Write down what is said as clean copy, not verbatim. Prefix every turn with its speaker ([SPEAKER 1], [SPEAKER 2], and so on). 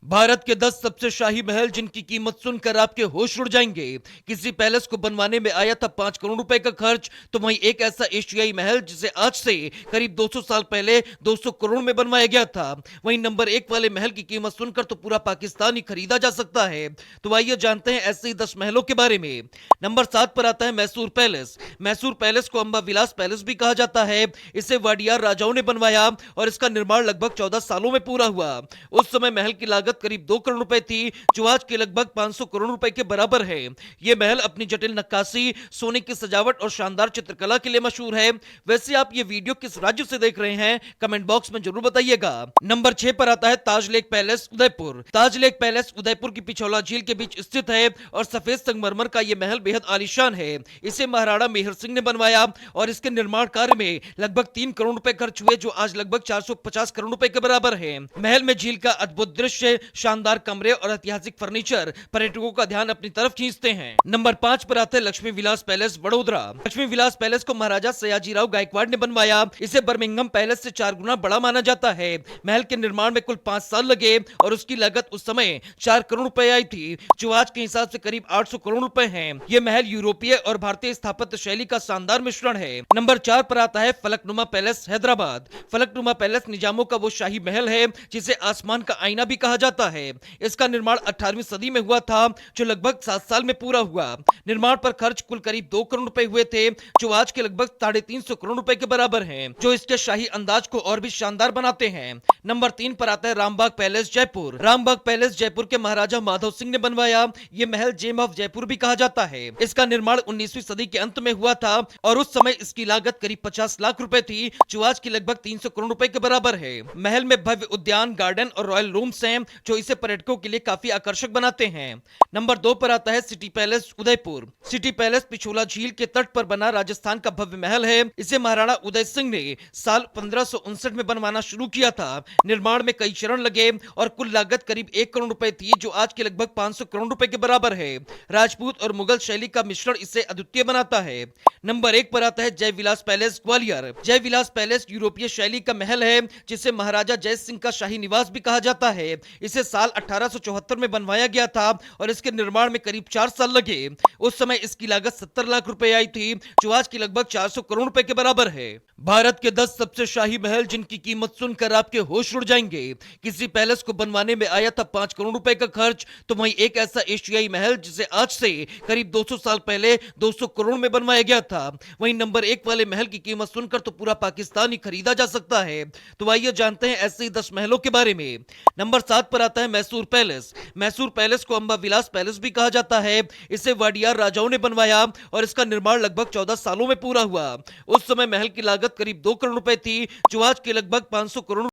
[SPEAKER 1] भारत के 10 सबसे शाही महल जिनकी कीमत सुनकर आपके होश उड़ जाएंगे। किसी पैलेस को बनवाने में आया था 5 करोड़ रुपए का खर्च, तो वहीं एक ऐसा एशियाई महल जिसे आज से करीब 200 साल पहले 200 करोड़ में बनवाया गया था। वहीं नंबर 1 वाले महल की कीमत सुनकर तो पूरा पाकिस्तान ही खरीदा जा सकता है। तो आइए जानते हैं ऐसे ही 10 महलों के बारे में। नंबर 7 पर आता है मैसूर पैलेस। मैसूर पैलेस को अंबा विलास पैलेस भी कहा जाता है। इसे वाडियार राजाओं ने बनवाया और इसका निर्माण लगभग 14 सालों में पूरा हुआ। उस समय महल की लागत करीब 2 करोड़ रुपए थी, जो आज के लगभग 500 करोड़ रुपए के बराबर है। यह महल अपनी जटिल नक्काशी, सोने की सजावट और शानदार चित्रकला के लिए मशहूर है। वैसे आप ये वीडियो किस राज्य से देख रहे हैं, कमेंट बॉक्स में जरूर बताइएगा। नंबर 6 पर आता है ताज लेक पैलेस उदयपुर। ताज लेक पैलेस उदयपुर की पिछौला झील के बीच स्थित है और सफेद संगमरमर का यह महल बेहद आलीशान है। इसे महाराणा मेहर सिंह ने बनवाया और इसके निर्माण कार्य में लगभग 3 करोड़ रुपए खर्च हुए, जो आज लगभग 450 करोड़ रुपए के बराबर है। महल में झील का अद्भुत दृश्य, शानदार कमरे और ऐतिहासिक फर्नीचर पर्यटकों का ध्यान अपनी तरफ खींचते हैं। नंबर 5 पर आते हैं लक्ष्मी विलास पैलेस वडोदरा। लक्ष्मी विलास पैलेस को महाराजा सयाजीराव गायकवाड़ ने बनवाया। इसे बर्मिंघम पैलेस से 4 गुना बड़ा माना जाता है। महल के निर्माण में कुल 5 साल लगे और उसकी लागत उस समय 4 करोड़ रुपए आई थी, जो आज के हिसाब से करीब 800 करोड़ रुपए है। ये महल यूरोपीय और भारतीय स्थापत्य शैली का शानदार मिश्रण है। नंबर 4 पर आता है फलकनुमा पैलेस हैदराबाद। फलकनुमा पैलेस निजामों का वो शाही महल है जिसे आसमान का आईना भी कहा जाता है। इसका निर्माण 18वीं सदी में हुआ था, जो लगभग 7 साल में पूरा हुआ। निर्माण पर खर्च कुल करीब 2 करोड़ रुपए हुए थे, जो आज के लगभग 350 करोड़ रुपए के बराबर है, जो इसके शाही अंदाज को और भी शानदार बनाते हैं। नंबर 3 पर आता है रामबाग पैलेस जयपुर। रामबाग पैलेस जयपुर के महाराजा माधव सिंह ने बनवाया। ये महल जेम ऑफ जयपुर भी कहा जाता है। इसका निर्माण 19वीं सदी के अंत में हुआ था और उस समय इसकी लागत करीब 50 लाख रुपए थी, जो आज की लगभग 300 करोड़ रुपए के बराबर है। महल में भव्य उद्यान, गार्डन और रॉयल रूम्स हैं, जो इसे पर्यटकों के लिए काफी आकर्षक बनाते हैं। नंबर 2 पर आता है city palace Udaipur. City palace Pichola झील के तट पर बना राजस्थान का भव्य महल है। इसे महाराणा उदय सिंह ने साल 1559 में बनवाना शुरू किया था। निर्माण में कई चरण लगे और कुल लागत करीब 1 करोड़ रुपए थी, जो आज के लगभग 500 करोड़ रुपए के बराबर है। राजपूत और मुगल शैली का मिश्रण इसे अद्वितीय बनाता है। नंबर 1 पर आता है जय विलास पैलेस ग्वालियर। जय विलास पैलेस यूरोपीय शैली का महल है, जिसे महाराजा जय सिंह का शाही निवास भी कहा जाता है। इसे साल 1874 में बनवाया गया था और इसके निर्माण में करीब 4 साल लगे। उस समय इसकी लागत 70 लाख रुपए आई थी, जो आज की लगभग 400 करोड़ रुपए के बराबर है। भारत के 10 सबसे शाही महल जिनकी कीमत सुनकर आपके होश उड़ जाएंगे। किसी पैलेस को बनवाने में आया था 5 करोड़ रुपए का खर्च, तो वहीं एक ऐसा एशियाई महल जिसे आज से करीब 200 साल पहले 200 करोड़ में बनवाया गया था। वहीं नंबर 1 वाले महल की कीमत सुनकर तो पूरा पाकिस्तान ही खरीदा जा सकता है। तो आइए जानते हैं ऐसे ही 10 महलों के बारे में। नंबर 7 पर आता है मैसूर पैलेस। मैसूर पैलेस को अंबा विलास पैलेस भी कहा जाता है। इसे वाडियार राजाओं ने बनवाया और इसका निर्माण लगभग 14 सालों में पूरा हुआ। उस समय महल की लागत करीब 2 करोड़ रुपए थी, जो आज के लगभग 500 करोड़